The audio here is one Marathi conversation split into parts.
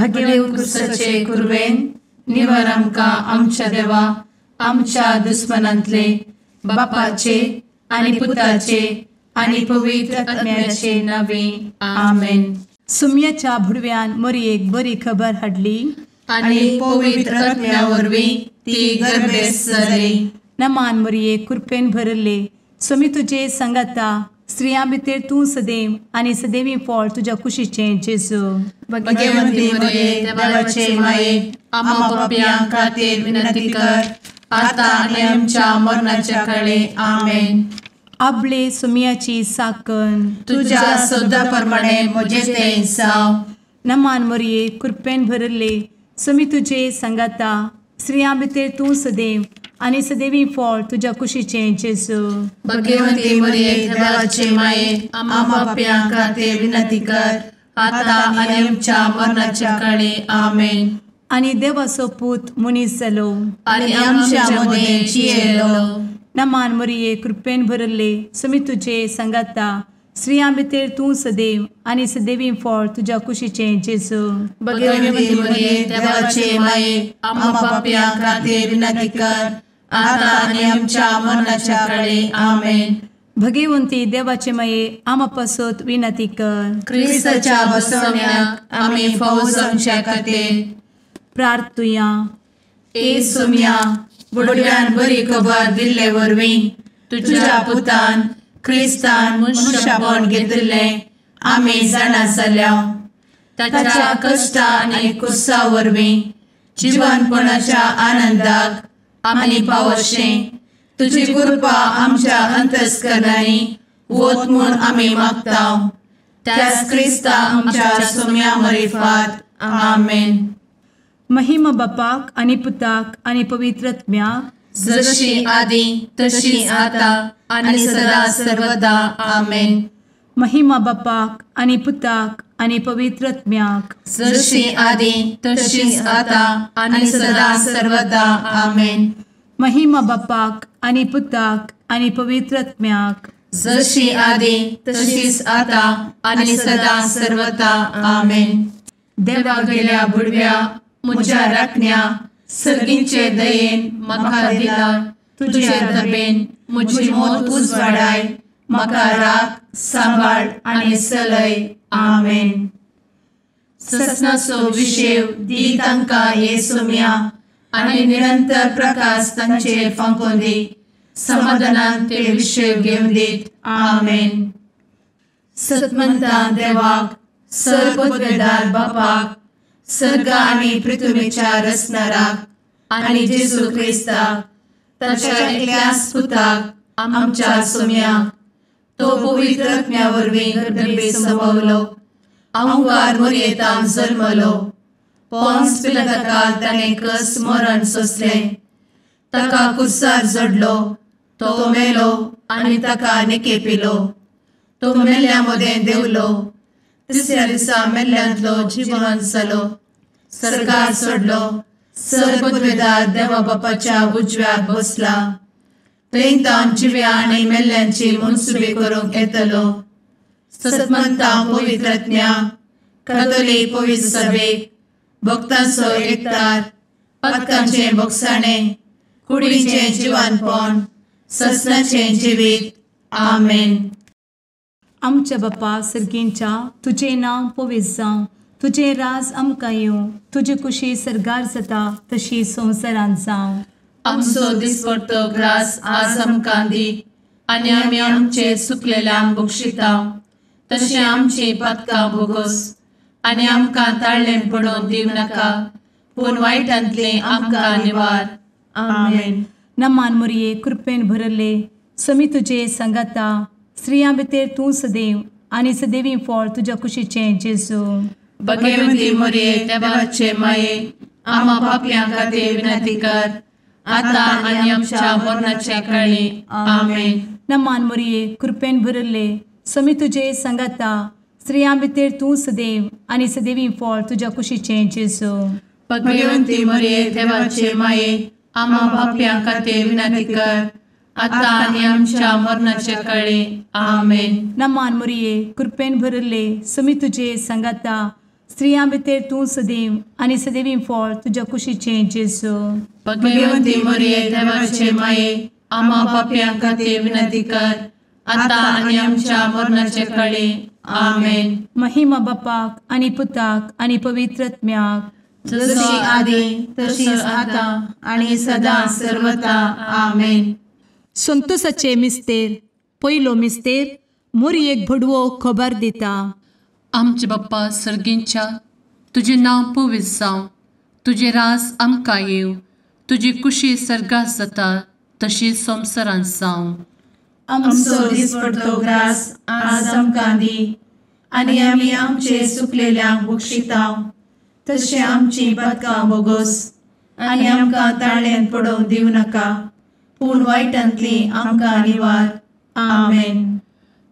भगेवन कुर्साचे कुर्वेन निवार आमकां आमच्या देवा आमच्या दुस्मनांतले बापाचे आनी पुताचे आनी पवित्र आत्म्याचे नावे आमेन. सुम्याच्या भुडव्यान मरयेक बरी खबर हाडली आनी पवित्र आत्म्या वरवीं ती गर्भेस जाली. नमान मरयेक कृपेन भरले सुमी तुजे संगता स्त्रियां भितर तूं सदैव आनी सदैवी फळ तुज्या कुशीचें जेजू. भगवंती मरिये देवाचे माये आम्हा पाप्यां खातीर विनंती कर आता आनी आमच्या मरणाच्या काळी आमेन. आपले सुमयाची साकन तुझ्या सोदा प्रमाणे म्हजे तें जाव. नमान मरये कृपेन भरले सुमी तुजे संगता स्त्रियां भितर तूं सदैव आनी सदैवी फळ तुज्या कुशीचें जेजू. भगवंती मरिये देवाचे माये आम्हा पाप्यां खातीर विनंती कर आता आनी आमच्या मरणाच्या काळी आमेन. आनी देवाचो पूत मनीस जालो आनी आमच्या मदीं जियेलो. नमान मरये कृपेन भरले सुमी तुजे संगता स्त्रियां भितर तूं सदैव आनी सदैवी फळ तुज्या कुशीचें जेजू. भगवंती मरिये देवाचे माये आम्हा पाप्यां खातीर विनंती कर आता आनी आमच्या मरणाच्या काळी आमेन. भगवंती देवाचे माये आमा पासत विनंती कर. क्रिस्ताच्या बसवण्याक आमी फावो जावच्या खातीर प्रार्थुया. ए सुम्या बुडव्यान बरी खबर दिल्ले वरवीं तुज्या पुतान क्रिस्तान मनशापण घेतिल्लें आमी जाणा जाल्या. ताच्या कश्टा आनी कुर्सा वरवीं जिवनपणाच्या आनंदाक आमी पावशें तुजी कृपा आमच्या अंतस्करणांनी वत म्हूण आमी मागतांव. त्याच क्रिस्ता आमच्या सुम्या मरिफात आमेन. महिमा बापाक आनी पुताक आनी पवित्र आत्म्याक जशी आदी तशी आता आनी सदा सर्वदा आमेन. महिमा बापाक आनी पुताक आनी पवित्र आत्म्याक जशी आदी तशीच आता आनी सदा सर्वदा आमेन. महिमा बापाक आनी पुताक आनी पवित्र आत्म्याक जशी आदी तशीच आता आनी सदा सर्वदा आमेन. देवा गेल्या बुडव्या म्हज्या राखण्या सर्गींचे दयेन म्हाका दिला तुजे दबेन म्हजी मोत उजवाडाय म्हाका राख सांबाळ आनी चलय आमेन. ससनाचो विशेव दी तांकां हे सुम्या आनी निरंतर प्रकाश तांचेर फांकून दी. समाधानान ते विशेव घेवन दीत आमेन. सतमंता देवाक सर्वपदवेदार बापाक सर्ग आनी पृथ्वीच्या रचणाराक आनी जेजू क्रिस्ताक ताच्या एकल्याच पुताक आमच्या सुम्याक तो पवित्र आत्म्या वरवीं गर्भे संभवलो. अंगार मरयेंत जल्मलो. पोन्स पिलाताकाल ताणें कस मरण सोंसलें. ताका कुर्सार जडलो. तो मेलो आनी ताका निकेपिलो. तो मेल्ल्या मदें देंवलो. तिसऱ्या दिसा मेल्ल्यांतलो जिवंत जालो. सर्गार चडलो. सर्वपदवेदार देवा बापाच्या उजव्याक बसला. थंय तान जिव्या आनी मेल्ल्यांची मनसुबी करूंक येतलो. सतमंता पवित्र आत्म्या कातोलीक पवित्र सभेक भक्तांचो एकठार पातकांचें भोगसाणें कुडीचें जिवनपण ससनाचें जिवीत आमेन. आमच्या बापा सर्गींच्या तुजें नांव पवित्र जावं. तुजें राज आमकां येवं. तुजी कुशी सर्गार जाता तशी संवसारांत जावं. आमचो दिसपडटो ग्रास आज आमकां दी आनी आमी आमचे चुकलेल्यांक बक्षितांव. तशें आमची पातकां भोगोस आनी आमकां ताळ्ळें पडोवन दिव नाका पूण वायटांतलें आमकां निवार आमेन. नमान मरये कृपेन भरले समी तुजे संगता स्त्रियां भितर तूं सदैव आनी सदैवी फळ तुज्या कुशीचें जेजू. भगवंती मरिये देवाचे माये आम्हा पाप्यां खातीर विनंती कर आता आनी आमच्या मरणाच्या काळी आमेन. नमान मरये कृपेन भरले समी तुजे संगता स्त्रियां भितर तूं सदैव आनी सदैवी फळ तुज्या कुशीचें जेजू. भगवंती मरिये देवाचे माये आम्हा पाप्यां खातीर विनंती कर आता आनी आमच्या मरणाच्या काळी आमेन. नमान मरये कृपेन भरले समी तुजे संगता स्त्रियां भितर तूं सदैव आनी सदैवी फळ तुज्या कुशीचें जेजू. भगवंती मरिये देवाचे माये, आम्हा पाप्यां खातीर विनंती कर, आता आनी आमच्या मरणाचे काळी. आमेन. महिमा बापाक आनी पुताक आनी पवित्र आत्म्याक, जशी आदी तशीच आता आणि सदा सर्वदा. आमेन. संतोसाचे मिस्तेर. पयलो मिस्तेर. मोरयेक भडवो खबर दिता. आमचे बाप्पा सर्गींच्या, तुझे नाव पवित्र जावं, तुझे राज आमकां येवं, तुजी कुशी सर्गात जाता तशी संवसारांत जावं. आमचो दिसपडटो ग्रास आज आमकां दी, आनी आमी आमचे सुकलेल्यांक बक्षितांव, तशें आमची पातकां बोगोस आनी आमकां ताळ्यान पडोवंक दिवं नाका, पूण वायटांतली आमकां निवार. आमेन.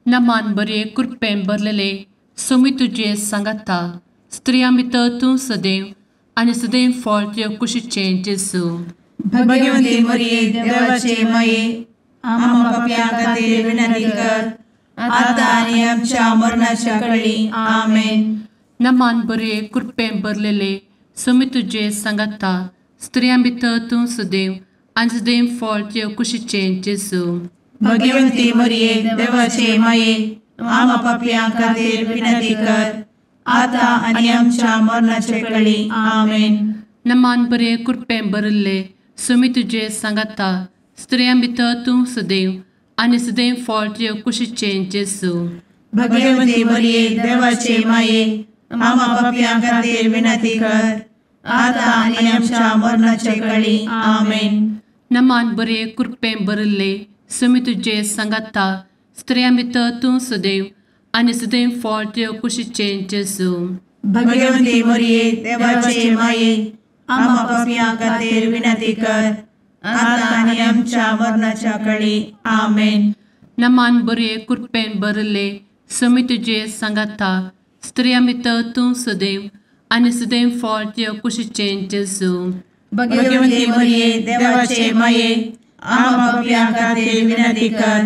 नमान बरे कृपेन भरलेले सोमी तुजे सांगाता, स्त्रियां भितर तूं सदैव आनी सदैव फळ तुज्या कुशीचें जेजू. भगवंती मरिये देवाचे माये, आम्हा पाप्यां खातीर विनंती कर, आता आनी आमच्या मरणाच्या काळी. आमेन. नमान बरे कृपेन भरलेले सोमी तुजे सांगाता, स्त्रियां भितर तूं सदैव आनी सदैव फळ तुज्या कुशीचें जेजू. भगवंती मरिये देवाचे माये, आम्हा पाप्यां खातीर विनंती कर, आता आनी आमच्या मरणाचे काळी. आमेन. नमान बरे कृपेन भरले सोमी तुजे सांगाता, स्त्रियां भितर तूं सदैव आनी सदैव फळ तुज्या कुशीचें जेजू. भगवंती मरिये देवाचे माये, आम्हा पाप्यां खातीर विनंती कर, आता आनी आमच्या मरणाचे काळी. आमेन. नमान बरे कृपेन भरले सोमी तुजे सांगाता, स्त्रियां भितर तूं सदैव आनी सदैव फळ तुज्या कुशीचें जेजू. भगवंती मरिये देवाचे माये, आम्हा पाप्यां खातीर विनंती कर, आता आनी आमच्या मरणाच्या काळी. आमेन. नमान बरे कृपेन भरले सोमी तुजे सांगाता, स्त्रियां भितर तूं सदैव आनी सदैव फळ तुज्या कुशीचें जेजू. भगवंती मरिये देवाचे माये, आम्हा पाप्यां खातीर विनंती कर,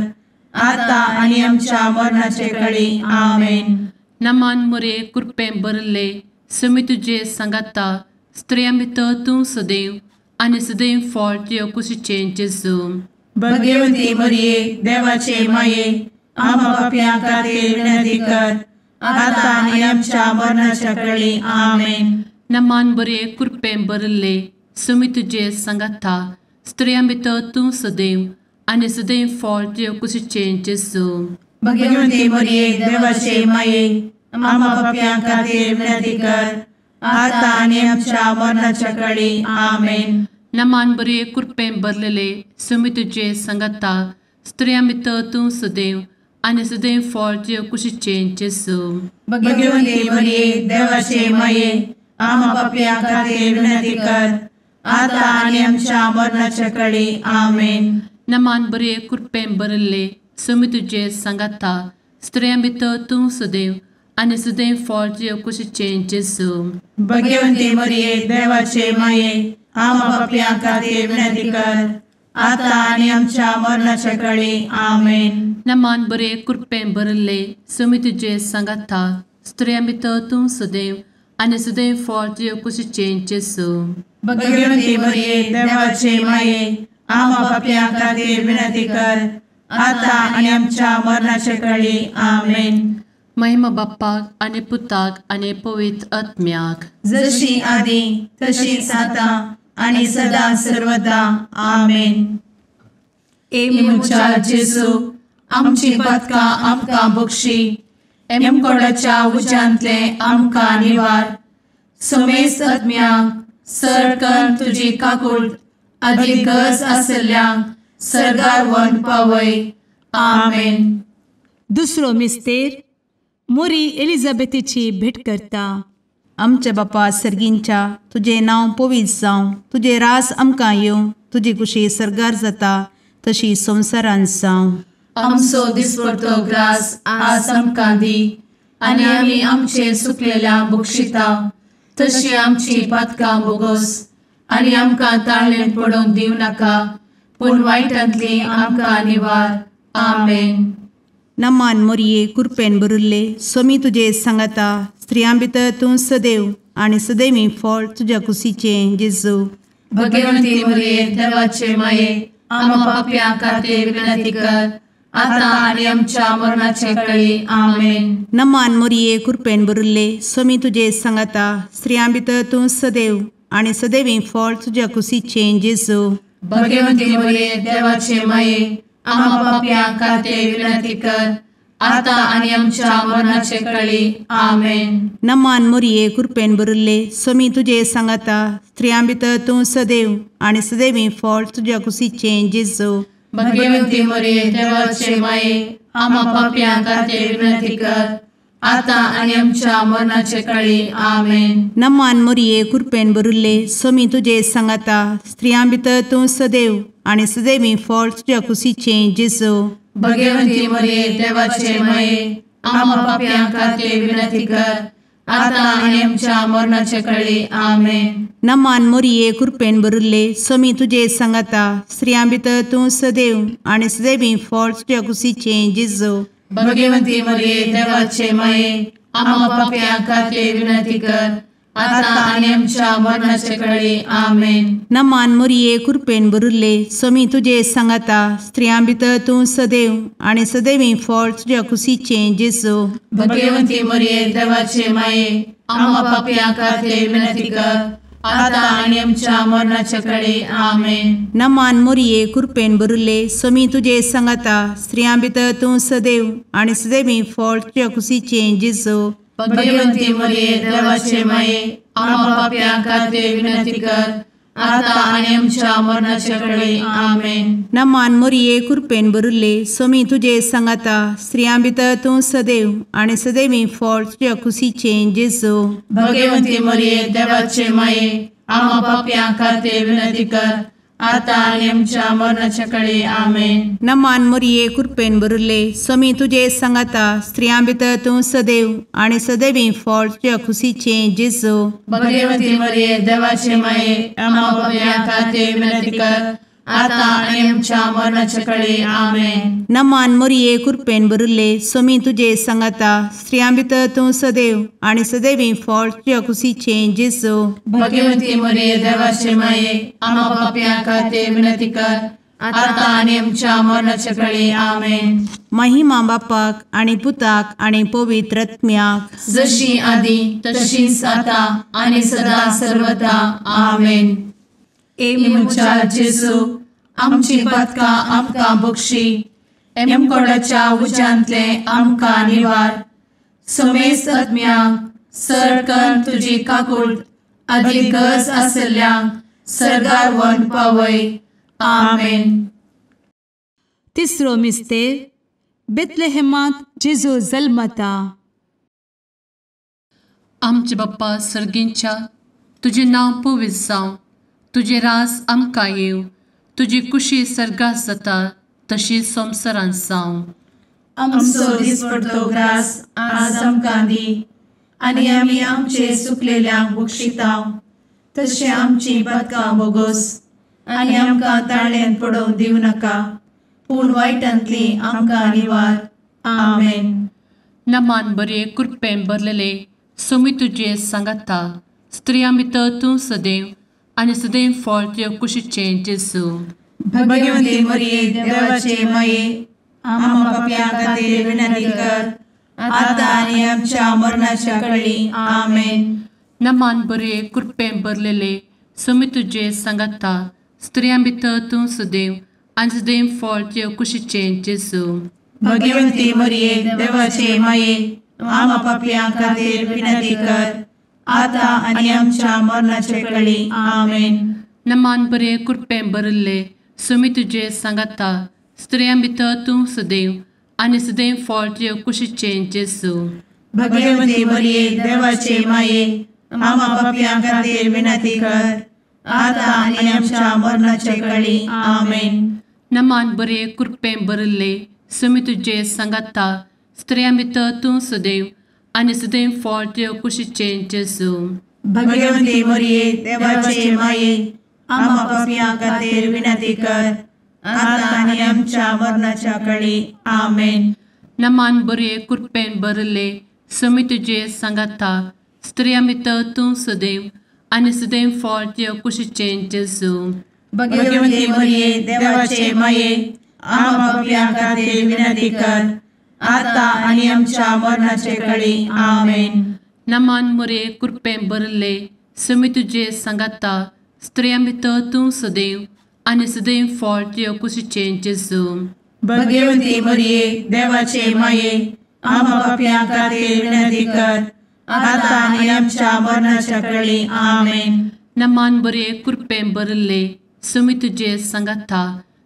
आता आनी आमच्या मरणाचे काळी. आमेन. नमान बरे कृपेन भरले सोमी तुजे सांगाता, स्त्रियां भितर तूं सदैव आनी सदैव फळ तुज्या कुशीचें जेजू. भगवंती मरिये देवाचे माये, आम्हा पाप्यां खातीर विनंती कर, आता आनी आमच्या मरणाच्या काळी. आमेन. नमान बरे कृपेन भरले सोमी तुजे सांगाता, स्त्रियां भितर तूं सदैव आनी सदैव फळ तुज्या कुशीचें जेजू. भगवंती मरिये देवाचे माये, आम्हा पाप्यां खातीर विनंती कर, आता आनी आमच्या मरणाच्या काळी. आमेन. नमान बरे कृपेन भरलेले सोमी तुजे सांगाता, स्त्रियां भितर तूं सदैव आनी सदैव फळ तुज्या कुशीचें जेजू. भगवंती मरिये देवाचे माये, आम्हा पाप्यां खातीर विनंती कर, आता आनी आमच्या मरणाच्या काळी. आमेन. नमान बरे कृपेन भरले सोमी तुजे सांगाता, स्त्रियां भितर तूं सदैव आनी सदैव फळ तुज्या कुशीचें जेजू. भगवंती मरिये देवाचे माये, आम्हा पाप्यां खातीर विनंती कर, आता आनी आमच्या मरणाच्या काळी. आमेन. नमान बरे कृपेन भरले सोमी तुजे सांगाता, स्त्रियां भितर तूं सदैव आनी सदैव फळ तुज्या कुशीचें जेजू. भगवंती मरिये देवाचे माये, आम्हा पाप्यां खातीर विनंती कर, आता आनी आमच्या मरणाच्या काळी. आमेन. महिमा बाप्पाक आनी पुताक आनी पवित्र आत्म्याक, जशी आदी तशीच आता आनी सदा सर्वदा. आमेन. मुचा जेजू, आमची पातकां आमकां बक्षी, एमकोडाच्या उज्यांतले आमकां निवार. समेस्त आत्म्यांक सरकन तुजी काकूट, आदी गरज आसल्ल्यांक सर्गार व्हरून पावय. आमेन. दुसरो मिस्तेर. मोरी एलिझाबेथीची भेट करता. आमचे बापा सर्गींच्या, तुझे नाव पवित्र जावं, तुझे रास आमकां येवं, तुजी कुशी सर्गार जाता तशी संवसारांत जावं. आमचो दिसपडटो ग्रास आज आमकां दी, आनी आमी आमचे सुकलेल्यांक बक्षितांव, तशी आमची पातकां बोगोस आनी आमकां ताळ्यान पडोवंक दिवं नाका, पूण वायटांतली आमकां निवार. आमेन. नमान मोरये कृपेन भरुल्ले सोमी तुजे सांगाता, स्त्रियां भितर तूं सदैव आणि सदैवी फळ तुझ्या कुशीचें जेजू. भगवंती मरिये देवाचे माये आम्हा पाप्यां खातीर विनंती कर आता आणि आमच्या मरणाचे काळी आमेन. नमान मोरये कृपेन भरिल्ले स्वामी तुजे सांगाता स्त्रियां भितर तूं सदैव आणि सदैवी फळ तुझ्या कुशीचें जेजू. भगवंती मरिये देवाचे माये आम्हा पाप्यां खातीर विनंती कर आता आणि आमच्या मरणाचे काळी आमेन. नमान मोरये कृपेन भरिल्ले स्वामी तुजे सांगाता स्त्रियां भितर तूं सदैव आणि सदैवी फळ तुझ्या कुशीचें जेजू. भगवंती मरिये देवाचे माये आम्हा पाप्यां खातीर विनंती कर आता आणि आमच्या मरणाचे काळी आमेन. नमान मोरये कृपेन भरिल्ले स्वामी तुजे सांगाता स्त्रियां भितर तूं सदैव आणि सदैवी फळ तुझ्या कुशीचें जेजू. भगवंती मरिये देवाचे माये आम्हा पाप्यां खातीर विनंती कर आता आणि आमच्या मरणाचे काळी आमेन. नमान मोरये कृपेन भरिल्ले स्वामी तुजे सांगाता स्त्रियां भितर तूं सदैव आणि सदैवी फळ तुझ्या कुशीचें जेजू. भगवंती मरिये देवाचे माये आम्हा पाप्यां खातीर विनंती कर आता आणि आमच्या मरणाचे काळी आमेन. नमान मोरये कृपेन भरिल्ले स्वामी तुजे सांगाता स्त्रियां भितर तूं सदैव आणि सदैवी फळ तुझ्या कुशीचें जेजू. भगवंती मरिये देवाचे माये आम्हा पाप्यां खातीर विनंती कर आता आणि आमच्या मरणाचे काळी आमेन. नमान मोरये कृपेन भरिल्ले स्वामी तुजे सांगाता स्त्रियां भितर तूं सदैव आणि सदैवी फळ तुझ्या कुशीचें जेजू. भगवंती मरिये देवाचे माये आम्हा पाप्यां खातीर विनंती कर आता आणि आमच्या मरणाचे काळी आमेन. नमान मोरये कृपेन भरिल्ले स्वामी तुजे सांगाता स्त्रियां भितर तूं सदैव आणि सदैवी फळ तुझ्या कुशीचें जेजू. भगवंती मरिये देवाचे माये आम्हा पाप्यां खातीर विनंती कर आता आणि आमच्या मरणाच्या काळी आमेन. नमान मोरये कृपेन भरिल्ले स्वामी तुजे सांगाता स्त्रियां भितर तूं सदैव आणि सदैवी फळ तुझ्या कुशीचें जेजू. भगवंती मरिये देवाचे माये आम्हा पाप्यां खातीर विनंती कर आता आणि आमच्या मरणाच्या काळी आमेन. नमान मोरये कृपेन भरिल्ले स्वामी तुजे सांगाता स्त्रियां भितर तूं सदैव आणि सदैवी फळ तुझ्या कुशीचें जेजू. भगवंती मरिये देवाचे माये आम्हा पाप्यां खातीर विनंती कर आता आणि आमच्या मरणाच्या काळी आमेन. महिमा बापाक आणि पुताक आणि पवित्र आत्म्याक जशी आधी तशीच आता आणि सदा सर्वदा आमेन. एमच्या जेजू आमची पदकां आमकां बक्षी एमकोडाच्या उज्यांतले आमकां निवार. समेस्त आत्म्यांक सरकन तुजी काकूट अधिक गरज आसल्ल्यांक सरगार व्हरून पावय. आमेन. तिसरो मिस्तेर बेतलेहेमांत जेजू जल्मता. आमचे बाप्पा सर्गींच्या तुजें नांव पवित्र जावं तुजें रास आमकां येव तुजी कुशी सर्गास जाता तशी संवसारांत जावं. आमचो दिसपडटो ग्रास आज आमकां दी आनी आमी आमचे सुकलेल्यांक बक्षितांव तशें आमची पदकां बोगोस आनी आमकां ताळ्यान पडोवंक दिवं नाका पूण वायटांतली आमकां निवार. आमेन. नमान बरे कृपेन भरलेले सोमी तुजे सांगाता स्त्रियां भितर तूं सदैव आनी सदैव फळ तुज्या कुशीचें जेजू. भगवंती मरिये देवाचे माये आम्हा पाप्यां खातीर विनंती कर आता आनी आमच्या मरणाच्या काळी आमेन. नमान बरे कृपेन भरलेले सोमी तुजे सांगाता स्त्रियां भितर तूं सदैव आनी सदैव फळ तुज्या कुशीचें जेजू. भगवंती मरिये देवाचे माये आम्हा पाप्यां खातीर विनंती कर आता आनी आमच्या मरणाचे काळी आमेन. नमान बरे कृपेन भरले सोमी तुजे सांगाता स्त्रियां भितर तूं सदैव आनी सदैव फळ तुज्या कुशीचें जेजू. भगवंती मरिये देवाचे माये आम्हा पाप्यां खातीर विनंती कर आता आनी आमच्या मरणाचे काळी आमेन. नमान बरे कृपेन भरले सोमी तुजे सांगाता स्त्रियां भितर तूं सदैव आनी सदैव फळ तुज्या कुशीचें जेजू. भगवंती मरिये देवाचे माये आम्हा पाप्यां खातीर विनंती कर आता आनी आमच्या मरणाच्या काळी आमेन. नमान बरे कृपेन भरले सुमी तुझे सांगाता स्त्रियां भितर तूं सदैव आनी सदैव फळ तुझ्या कुशीचें जेजू. भगवंती मरिये देवाचे माये आम्हा पापियां खातीर विनंती कर आता आनी आमच्या मरणाचे काळी आमेन. नमान मोरे कृपें भरले सुमी तुझे सांगाता स्त्रियां भितर तूं सदैव आनी सदैव फळ तुझ्या कुशीचें जेजू. भगवंती मरिये देवाचे माये आम्हा पापियां खातीर विनंती कर आता आनी आमच्या मरणाच्या काळी आमेन. नमान बरे कृपें भरले सुमी तुझे सांगाता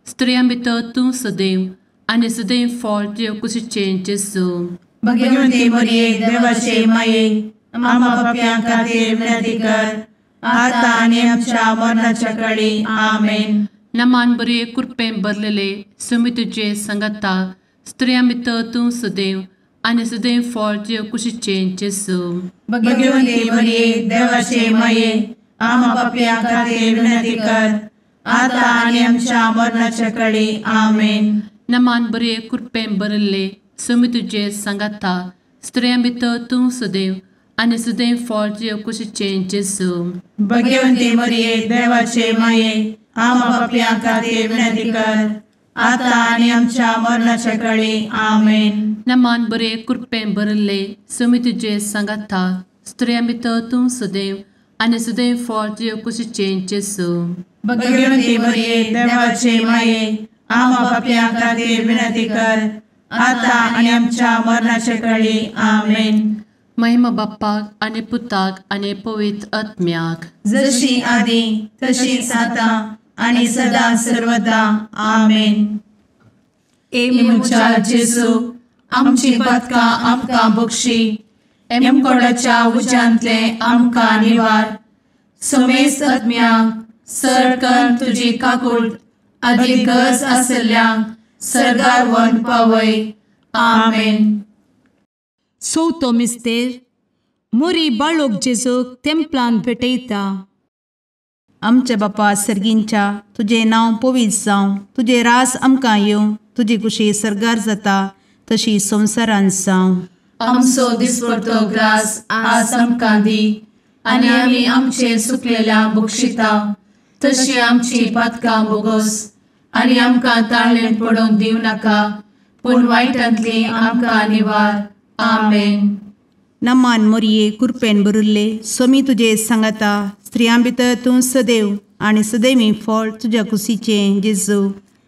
स्त्रियां भितर तूं सदैव आनी सदैव फळ तुझ्या कुशीचें जेजू. भगवंती मरिये देवाचे माये आम्हा पापियां खातीर विनंती कर आता आनी आमच्या मरणाच्या काळी आमेन. नमान बरे कृपें भरलेले सुमी तुझे सांगाता स्त्रियां भितर तूं सदैव आनी सदैव फळ तुझ्या कुशीचें जेजू. भगवंती मरिये देवाचे माये आम्हा पापियां खातीर विनंती कर आता आनी आमच्या मरणाच्या काळी आमेन. नमान बरे कृपें भरले सुमी तुझे सांगाता स्त्रियां भितर तूं सदैव आनी सदैव फळ तुझ्या कुशीचें जेजू. भगवंती मरिये देवाचे माये आम्हा पापियां खातीर विनंती कर आता आनी आमच्या मरणाच्या काळी आमेन. नमान बरे कृपें भरले सुमी तुझे सांगाता स्त्रियां भितर तूं सदैव आनी सदैव फळ तुझ्या कुशीचें जेजू. भगवंती मरिये देवाचे माये आम्हा पापियां खातीर विनंती कर आता आनी आमच्या मरणाच्या काळी आमेन. महिमा बाप्पाक आनी पुताक आनी पवित्र आत्म्याक जशी आदी तशीच आता आनी सदा सर्वदा आमेन. मुचा जेजू आमची पदकां आमकां बक्षी एमकोडाच्या उज्यांतले आमकां निवार. समेस्त आत्म्यांक सरकन तुजी काकूट अधिक गरज आसल्यांक सरगार व्हरून पावय. आमेन. चवथो मिस्तेर मोरी बाळोक जेजूक तेंपलांत भेटयता. आमचे बापा सर्गींच्या तुझे नांव पवित्र जावं, तुझे रास आमकां येवं, तुजी कुशी सरगार जाता तशी संवसारांत जावं. आमचो दिसपडटो ग्रास आज आमकां दी आनी आमी आमचे सुकलेल्यांक बक्षिता तशी आमची पातकां बोगोस आनी आमकां ताळ्ळेंत पडोवंक दिवं नाका पूण वायटांतली आमकां निवार. आमेन. नमान मोरये कृपेन भरिल्ले सोमी तुजे सांगाता स्त्रियां भितर तूं सदैव आनी सदैवी फळ तुज्या कुशीचें जेजू.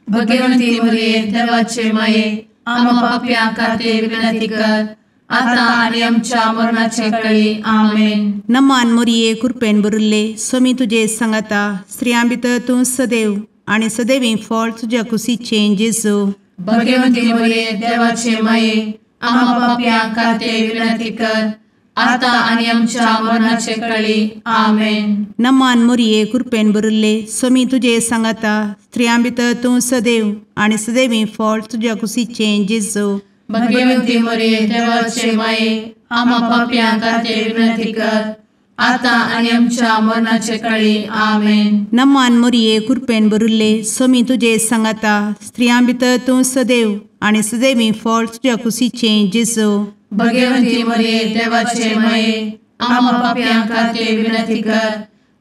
भगवंती मरिये देवाचे माये आम्हा पाप्यां खातीर विनंती कर आता आनी आमच्या मरणाचे काळी. आमेन. नमान मोरये कृपेन भरिल्ले सोमी तुजे सांगाता स्त्रियां भितर तूं सदैव आनी सदैवी फळ तुज्या कुशीचें जेजू. भगवंती मरिये देवाचे माये आम्हा पाप्यां खातीर विनंती कर आता आनी आमच्या मरणाचे काळी. आमेन. नमान मोरये कृपेन भरिल्ले सोमी तुजे सांगाता स्त्रियां भितर तूं सदैव आनी सदैवी फळ तुज्या कुशीचें जेजू. भगवंती मरिये देवाचे माये आम्हा पाप्यां खातीर विनंती कर आता आनी आमच्या मरणाचे काळी. आमेन. नमान मोरये कृपेन भरिल्ले सोमी तुजे सांगाता स्त्रियां भितर तूं सदैव आनी सदैवी फळ तुज्या कुशीचें जेजू. भगवंती मरिये देवाचे माये आम्हा पाप्यां खातीर विनंती कर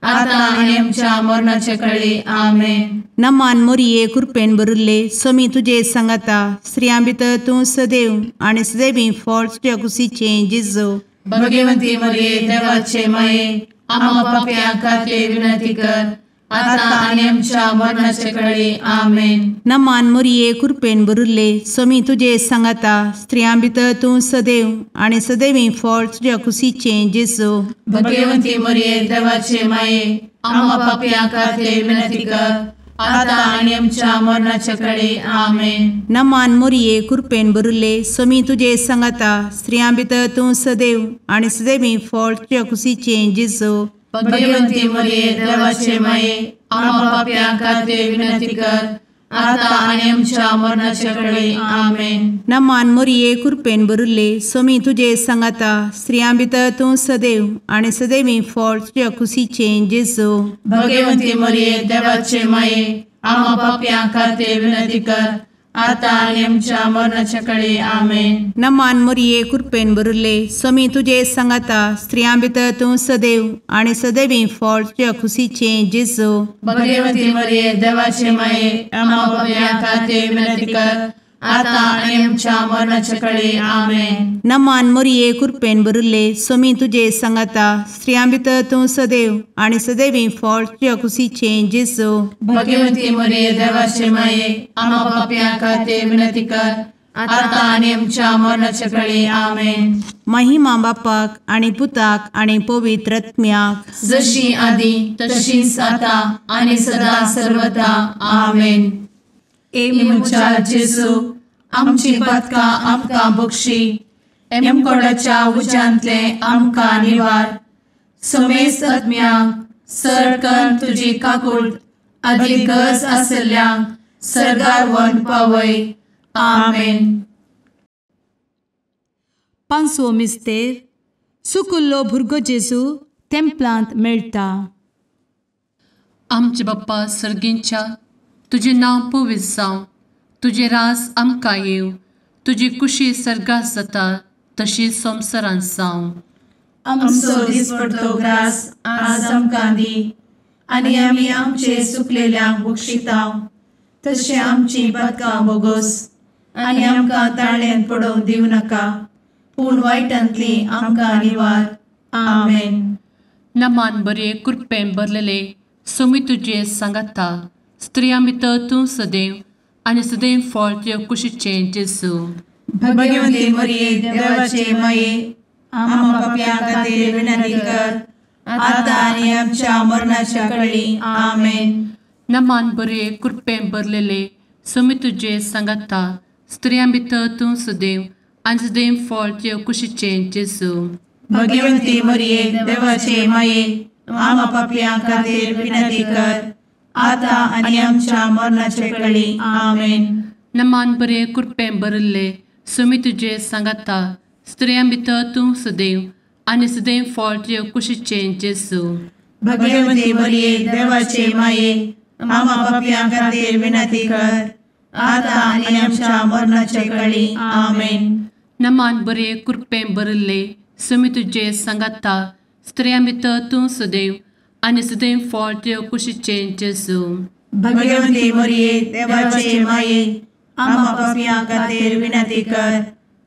आता आनी आमच्या मरणाचे काळी. आमेन. नमान मोरये कृपेन भरिल्ले सोमी तुजे सांगाता स्त्रियां भितर तूं सदैव आनी सदैवी फळ तुज्या कुशीचें जेजू. भगवंती मरिये देवाचे माये आम्हा पाप्यां खातीर विनंती कर आता आनी आमच्या मरणाचे काळी. आमेन. नमान मोरये कृपेन भरिल्ले सोमी तुजे सांगाता स्त्रियां भितर तूं सदैव आनी सदैवी फळ तुज्या कुशीचें जेजू. भगवंती मरिये देवाचे माये आम्हा पाप्यां खातीर विनंती कर आता आनी आमच्या मरणाचे काळी. आमेन. नमान मोरये कृपेन भरिल्ले सोमी तुजे सांगाता स्त्रियां भितर तूं सदैव आनी सदैवी फळ तुज्या कुशीचें जेजू. भगवंती मरिये देवाचे माये आम्हा पाप्यां खातीर विनंती कर आता आनी आमच्या मरणाचे काळी. आमेन. नमान मोरये कृपेन भरिल्ले सोमी तुजे सांगाता स्त्रियां भितर तूं सदैव आनी सदैवी फळ तुज्या कुशीचें जेजू. भगवंती मरिये देवाचे माये आम्हा पाप्यां खातीर विनंती कर आता आणि आमच्या मरणाच्या काळी आमेन. नमान मोरये कृपेन बरुले स्वामी तुझे सांगाता स्त्रियां भितर तूं सदैव आणि सदैवी फळ तुझ्या खुशीचे जेजू. भगवती मरिये देवाचे माये आम्हा पापियां खातीर विनंती कर, आता आणि आमच्या मरणाच्या काळी आमेन. नमान मोरये कृपेन बरुले स्वामी तुझे सांगाता स्त्रियां भितर तूं सदैव आणि सदैवी फळ तुझ्या खुशीचे जेजू. भगवती मरिये देवाचे माये आम्हा पापियां खातीर विनंती कर, आता आणि आमच्या मरणाच्या काळी आमेन. महिमा बापाक आणि पुताक आणि पवित्र आत्म्याक जशी आधी तशीच आता आणि सदा सर्वदा आमेन. एमुच्या जेजू आमची पदकां आमकां बक्षी, एमकोडाच्या उज्यांतले आमकां निवार. समेस्त आत्म्यांक सरकन तुजी काकूट अधिक गरज आसल्ल्यांक सर्गार व्हरून पावय. आमेन. पांचवो मिस्तेर सुकुल्लो भुरगो जेजू तेंपलांत मेळटा. आमचे बाप्पा सर्गींच्या तुझे नांव पवित्र जावं, तुझे रास आमकां येव, तुजी कुशी सर्गास जाता तशी संवसारांत जावं. आमचो दिसपडटो ग्रास आज आमकां दी, आनी आमी आमचे सुकलेल्यांक बक्षितांव. तशें आमची पदकां बोगोस आनी आमकां ताळ्यान पडोवंक दिवं नाका, पूण वायटांतली आमकां निवार. आमेन. नमान बरे कृपेन भरलेले स्वामी तुझे सांगाता स्त्रियां भितर तूं सदैव आणि सदैव फळ तुझ्या कुशीचे जेजू. भगवती मरिये देवाचे माये आम्हा पापियां खातीर विनंती कर, आता आनी आमच्या मरणाच्या काळी आमेन. नमान बरे कृपेन भरलेले स्वामी तुझे सांगाता स्त्रियां भितर तूं सदैव आणि सदैव फळ तुझ्या कुशीचे जेजू. भगवती मरिये देवाचे माये आम्हा पापियां खातीर विनंती कर, आता आनी आमच्या मरणाच्या काळी आमेन. नमान बरे कृपेन भरले स्वामी तुझे सांगाता स्त्रियां भितर तूं सदैव आणि सदैव फळ तुझ्या कुशीचे जेजू. भगवती मरिये देवाचे माये आम्हा पापियां खातीर विनंती कर, आता आनी आमच्या मरणाच्या काळी आमेन. नमान बरे कृपेन भरले स्वामी तुझे सांगाता स्त्रियां भितर तूं सदैव आणि सदैव फळ तुझ्या कुशीचे जेजू. भगवती मरिये देवाचे माये आम्हा पापियां खातीर विनंती कर,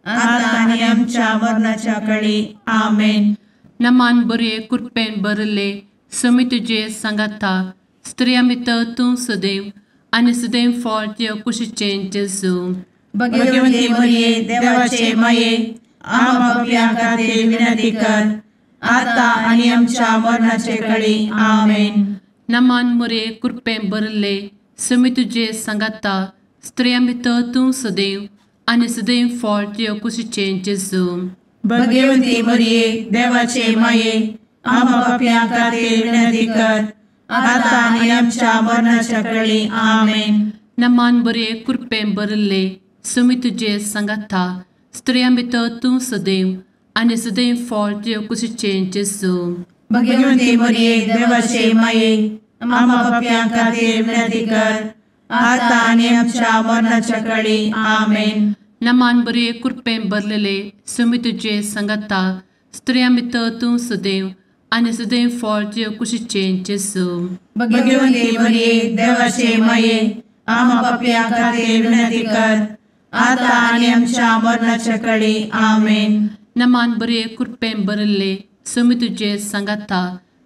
आता आनी आमच्या मरणाच्या काळी आमेन. नमान बरे कृपेन भरले स्वामी तुझे सांगाता स्त्रियां भितर तूं सदैव आणि सदैव फळ तुझ्या कुशीचे जेजू. भगवती मरिये देवाचे माये आम्हा पापियां खातीर विनंती कर, आता आनी आमच्या मरणाच्या काळी आमेन. नमान बरे कृपेन भरले स्वामी तुझे सांगाता स्त्रियां भितर तूं सदैव आणि सदैव फळ तुझ्या कुशीचे जेजू. भगवती मरिये देवाचे माये आम्हा पापियां खातीर विनंती कर, आता आनी आमच्या मरणाच्या काळी आमेन. नमान बरे कृपेन भरले स्वामी तुझे सांगाता स्त्रियां भितर तूं सदैव आणि सदैव फळ तुझ्या कुशीचे जेजू. भगवती मरिये देवाचे माये आम्हा पापियां खातीर विनंती कर, आता आनी आमच्या मरणाच्या काळी आमेन. नमान बरे कृपेन भरलेले स्वामी तुझे सांगाता स्त्रियां भितर तूं सदैव आणि सदैव फळ तुझ्या कुशीचे जेजू. भगवती मरिये देवाचे माये आम्हा पापियां खातीर विनंती कर, आता आनी आमच्या मरणाच्या काळी आमेन. नमान बरे कृपेन भरले स्वामी तुझे सांगाता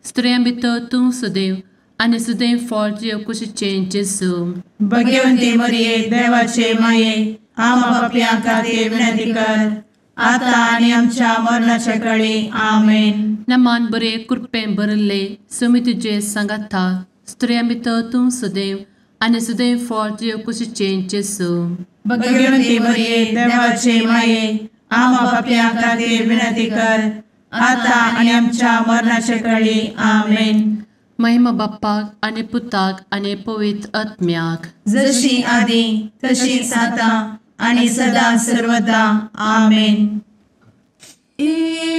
स्त्रियां भितर तूं सदैव आणि सदैव फळ तुझ्या कुशीचे जेजू. भगवती मरिये देवाचे माये आम्हा पापियां खातीर विनंती कर, आता आनी आमच्या मरणाच्या काळी आमेन. नमान बरे कृपेन भरले स्वामी तुझे सांगाता स्त्रियां भितर तूं सदैव आणि सदैव फळ तुझ्या कुशीचे जेजू. भगवती मरिये देवाचे माये आम्हा पापियां खातीर विनंती कर, आता आनी आमच्या मरणाच्या काळी आमेन. महिमा बाप्पाक आणि पुताक आणि पवित्र आत्म्याक जशी आधी तशीच आता आणि सदा सर्वदा आमेन.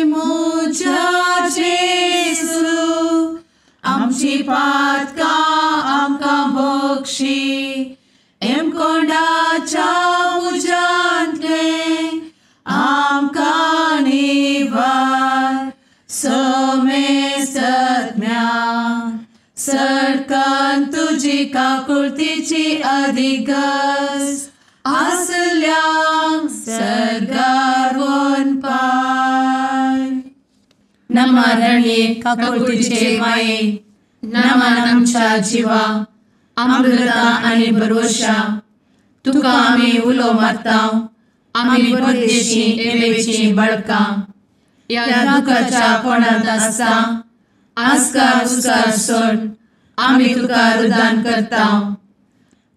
मोजा जेसू आमची पातकां आमकां बक्षी, एम कोंडाच्या तुजी काकुळतीची अधिगस आसल्या सरगार वन पाय. नमारणे काकुळतीचे माये नमान आमच्या जिवा अमृता आणि भरोशा तुका आम्ही उलो मारता. आम्ही परदेशी येवेची बळका या दुखाच्या कोणात असता आस्कार उस्कार सोड आम्ही तुका रुदान करता.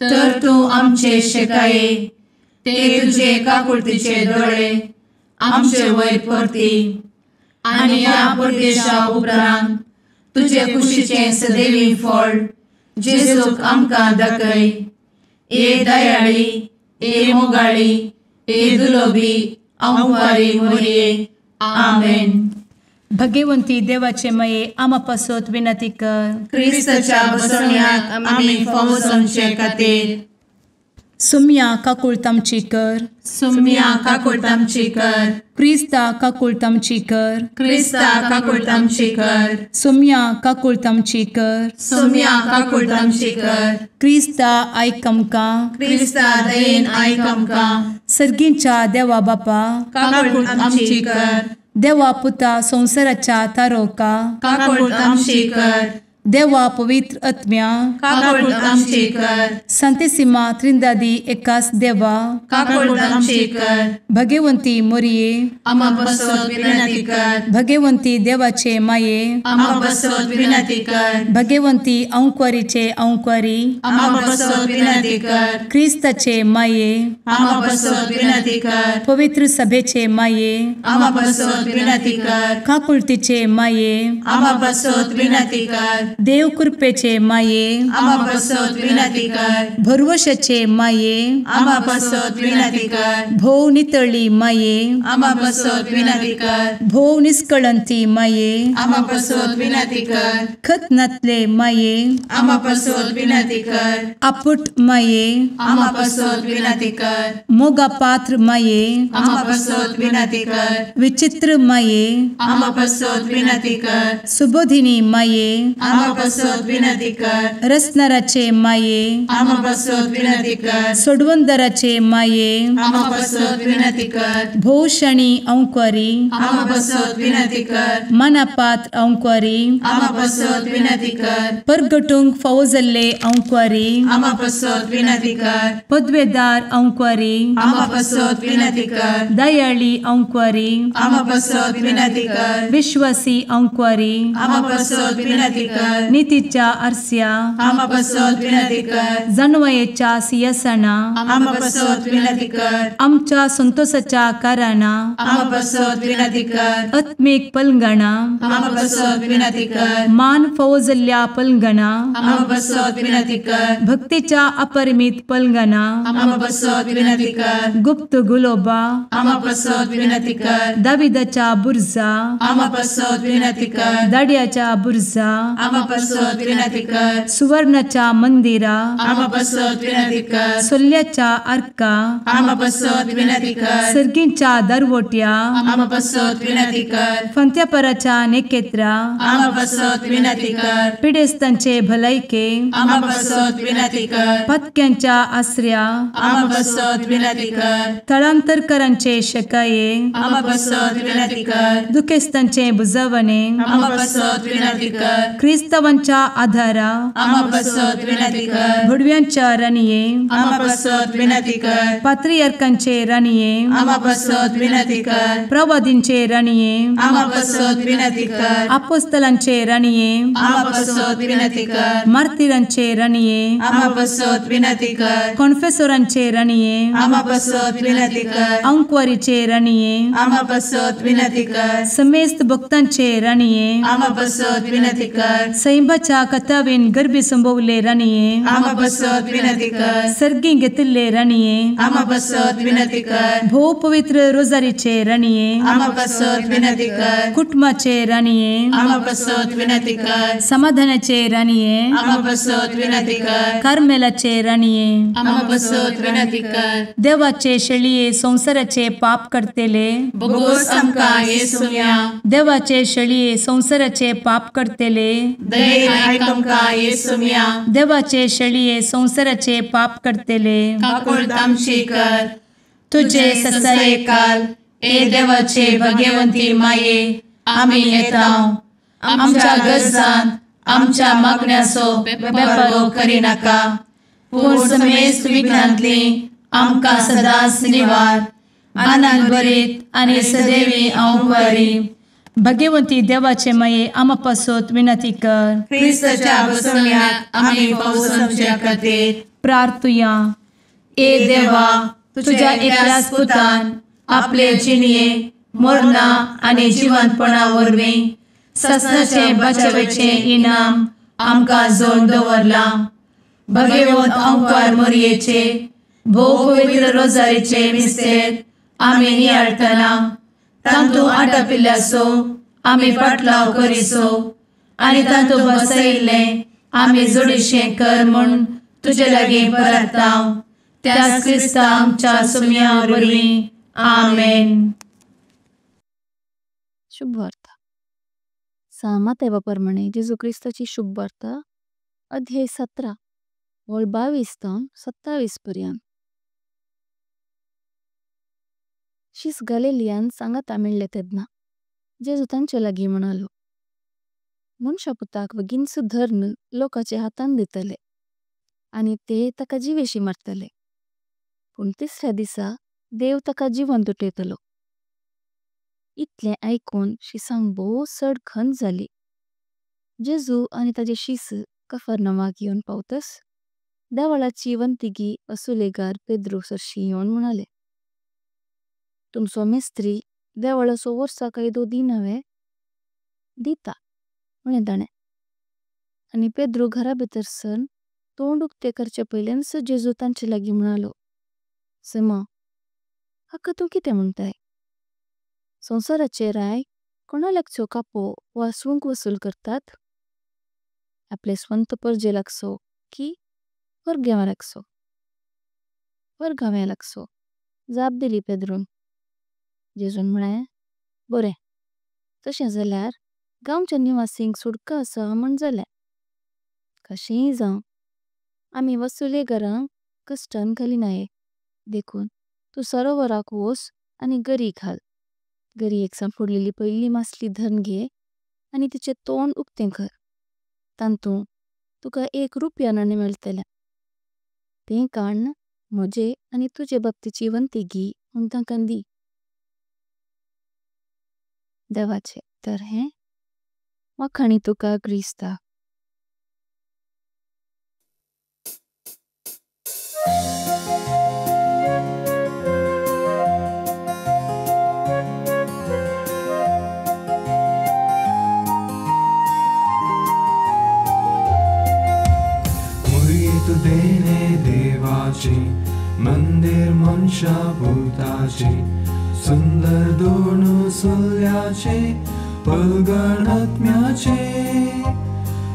तर तू आमचे शेकाये ते तुझे काकुळतीचे डोळे आमचे वयर परती आणि या परदेशा उपरांत तुझे कुशीचे सदैवी फळ जेजूक आमकां दाखय. ए दयाळी ए मोगाळी ए दुलोबी अंवारी मोरये. आमेन. भगवंती देवाचे मये आमापासोत विनंती कर. क्रिस्ताच्या बसवण्याक आम्ही फावो समचे खातीर सुम्या काकुळतामची कर. सुम्या काकुळतामची कर. क्रिस्ता काकुळतामची कर. क्रिस्ता काकुळतामची कर. सुम्या काकुळतामची कर. सुम्या काकुळतामची कर. क्रिस्ता आयक आमकां. क्रिस्ता दयेन आयक आमकां. सर्गींच्या देवा बापा काकुळतामची कर. देवा पुता संसाराच्या तारोका काकुळतामची कर. देवा पवित्र आत्म्या काकुळतामची कर. सांतेसिमा त्रिंदादी एकाच देवा काकुळतामची कर. भगवंती मोरये आम्हा बसवत विनंती कर. भगवंती देवाचे माये आम्हा बसवत विनंती कर. भगवंती अंक्वारीचे अंक्वारी आम्हा बसवत विनंती कर. ख्रिस्ताचे माये आम्हा बसवत विनंती कर. पवित्र सभेचे माये आम्हा बसवत विनंती कर. काकुळतीचे माये आम्हा बसवत विनंती कर. देव कृपेचे माये आम्हा बसवत विनंती कर. भरवशाचे माये आम्हा बसवत विनंती कर. भोव नितळी माये आम्हा बसवत विनंती कर. भोव निष्कळंती माये आम्हा बसवत विनंती कर. खतनातले माये आम्हा बसवत विनंती कर. आपुट माये आम्हा बसवत विनंती कर. मोगा पात्र माये आम्हा बसवत विनंती कर. विचित्र माये आम्हा बसवत विनंती कर. सुबोधिनी माये आम्हा बसवत विनंती कर. रसनाराचे माये आम्हा बसवत विनंती कर. सोडवंदराचे माये आम्हा बसवत विनंती कर. भोषणी अंक्वारी आम्हा बसवत विनंती कर. मनापात्र अंक्वारी आम्हा बसवत विनंती कर. परगटूंक फौजल्ले अंक्वारी आम्हा बसवत विनंती कर. पदवेदार अंक्वारी आम्हा बसवत विनंती कर. दयाळी अंक्वारी आम्हा बसवत विनंती कर. विश्वासी अंक्वारी आम्हा बसवत विनंती कर. नीतीच्या आरस्या आम्हा बसवत विनंती कर. जाणवायेच्या सिंहासना आम्हा बसवत विनंती कर. आमच्या संतोषाच्या कारणा आम्हा बसवत विनंती कर. आत्मिक पलंगणा आम्हा बसवत विनंती कर. मान फौजल्ल्या पलंगणा आम्हा बसवत विनंती कर. भक्तीच्या अपरिमित पलंगणा आम्हा बसवत विनंती कर. गुप्त गुलोबा आम्हा बसवत विनंती कर. दाविदाच्या बुर्जा आम्हा बसवत विनंती कर. दाड्याच्या बुर्जा आम्हा बसवत विनंती कर. सुवर्णाच्या मंदिरा आम्हा बसवत विनंती कर. सोल्याच्या अर्का आम्हा बसवत विनंती कर. सर्गींच्या दरवोट्या आम्हा बसवत विनंती कर. फंत्यापराच्या नेकेत्रा आम्हा बसवत विनंती कर. पिडेस्तांचे भलायके आम्हा बसवत विनंती कर. पथक्यांच्या आश्रया आम्हा बसवत विनंती कर. स्थळांतरकरांचे शकाये आम्हा बसवत विनंती कर. दुखेस्तांचे बुजावणे आम्हा बसवत विनंती कर. ख्रिस्तवांच्या आधारा आम्हा बसवत विनंती कर. भडव्यांच्या राणीये आम्हा बसवत विनंती कर. पात्रियार्कांचे राणीये आम्हा बसवत विनंती कर. प्रवादींचे राणीये आम्हा बसवत विनंती कर. अपोस्तलांचे राणीये आम्हा बसवत विनंती कर. मार्तिरांचे राणीये आम्हा बसवत विनंती कर. कॉन्फेसोरांचे राणीये आम्हा बसवत विनंती कर. अंक्वारीचे राणीये आम्हा बसवत विनंती कर. समेस्त भक्तांचे राणीये आम्हा बसवत विनंती कर. सैंबाच्या कथावेन गर्भी संभवले राणीये आम्हा बसवत विनंती कर. सर्गी घेतले राणीये आम्हा बसवत विनंती कर. भो पवित्र रोजारीचे राणीये आम्हा बसवत विनंती कर. कुटुंबाचे राणीये आम्हा बसवत विनंती कर. समाधानाचे राणीये आम्हा बसवत विनंती कर. कार्मेलाचे राणीये आम्हा बसवत विनंती कर. देवाचे शेळीये संसाराचे पाप करतेले बोगोस आमकां येसूया. देवाचे शेळीये संसाराचे पाप करतेले दये आयक आमकां येसू मिया. देवाचे शेळये संवसाराचे पाप करतेले, काकूळट आमची कर. तुझे ससाये काल, ए देवाचे भगवंती माये, आमी येताव. आमच्या गरजांत आमच्या मागण्याचो बेपारो करिनाका, पूण समेस्त विघ्नांतली आमकां सदांच निवार. आनंद बरीत आनी सदैवी आंवकारी. भगवंती देवाचे माये आमा पासत विनंती कर. क्रिस्ताच्या बसवण्यात आमी पावसाच्या खातीर प्रार्थुया. ए देवा, तुझ्या एकल्याच पुतान आपले जिणये मरणा आनी जिवंतपणा वरवीं ससनाचे बचावेचे इनाम आमकां जोड दवरला. भगवंत आंवकार मोरयेचे भोव पवित्र रोजारीचे मिस्तेर आमी नियाळटना तांतू आटापिल्ल्याचो आमी पाटलाव करिसो आनी तांतू बसयिल्ले आमी जोडिशें कर म्हूण तुजे लागीं परतांव. त्याच क्रिस्ता आमच्या सुम्या वरवीं. आमेन. शुभ वार्ता. सामात प्रमाणे जेजू क्रिस्ताची शुभ वार्ता अध्याय 17 वळ 22 ते 27 पर्यंत. शीस गलिलियान सांगात मेळ्ळे तेदना जेजू तांचे लागीं म्हणालो, मनशा पुताक वगिंचू धर्न लोकाचे हातान दितले आनी ते ताका जिवेशी मारतले, पूण तिसऱ्या दिसा देव ताका जिवंत उठयतलो. इतलें आयकून शिसांक भोव चड खंत जाली. जेजू आनी ताजे शीस कफरनवाक येवन पावतस देवाळाची वंतिगी असुलेगार पेद्रू सरशी येवन म्हणाले, तुमचो मेस्त्री देवाळाचो वर्सा कायदो दिनावे दिता म्हणे ताणें. आनी पेद्रू घरा भितर सरून तोंड उक्ते करचे पयलेंच जेजू तांचे लागीं म्हणालो, सिमो, हाका तूं कितें म्हणटाय? संवसाराचे राय कोणा लागचो कापो वा सूंक वसूल करतात? आपले स्वंत पर्जे लागचो की वर्गाव्या लागचो? वर्गाव्या लागचो, जाप दिली पेद्रून. जेजून म्हळें, बरें, तशें जाल्यार गांवच्या निवासींक सुटका आसा म्हण जालें. कशेंय जावं, आमी वसुलेगारांक कश्टान घालिनाये. देखून तूं सरोवराक वच आनी गरी घाल. गरयेक सांपडलेली पयली मासली धरून घे आनी तिचें तोंड उक्तें कर. तांतूं तुका 1 रुपया नाणें मेळटलें. तें काडून म्हजे आनी तुजे बाबतीची वंतिगी म्हूण तांकां दी. देवाचे तर हें वाखाणी तुका क्रिस्ता. मुळीत देणे देवाचे मंदिर मनशा भूताचे सुंदर दोन सुल्याचे पलगण आत्म्याचे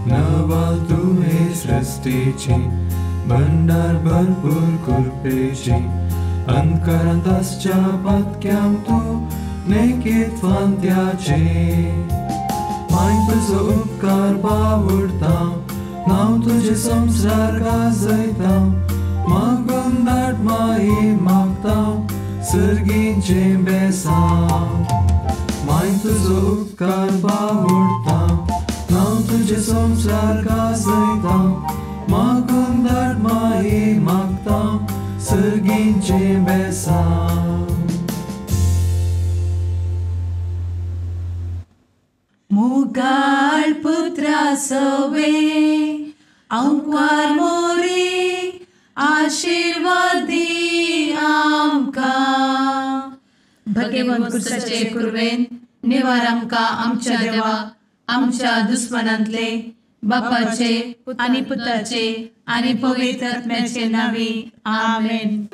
नवाल तुहे सृष्टीचे भंडार भरपूर कृपेचे अंतकारांतच्या पातक्याम तू नेकीत फांत्याचे माय तुजो उपकार बावडता नाव तुझे संसार गाजयता मागून दाट माये मागता सर्गींचे बेसांव माय तुजो उपकार बावडता नाव तुझे संसार गाजयता मागून दाट माये मागता सर्गींचे बेसांव. मुगाळ पुत्रा सवे अंकार मोरी आशीर्वाद दी आमकां. भगवंत क्रिस्ताचे कुरवेन निवार आमकां आमच्या देवा आमच्या दुस्मनांतले बापाचे आनी पुताचे आनी पवित्र आत्म्याचे नावी. आमेन.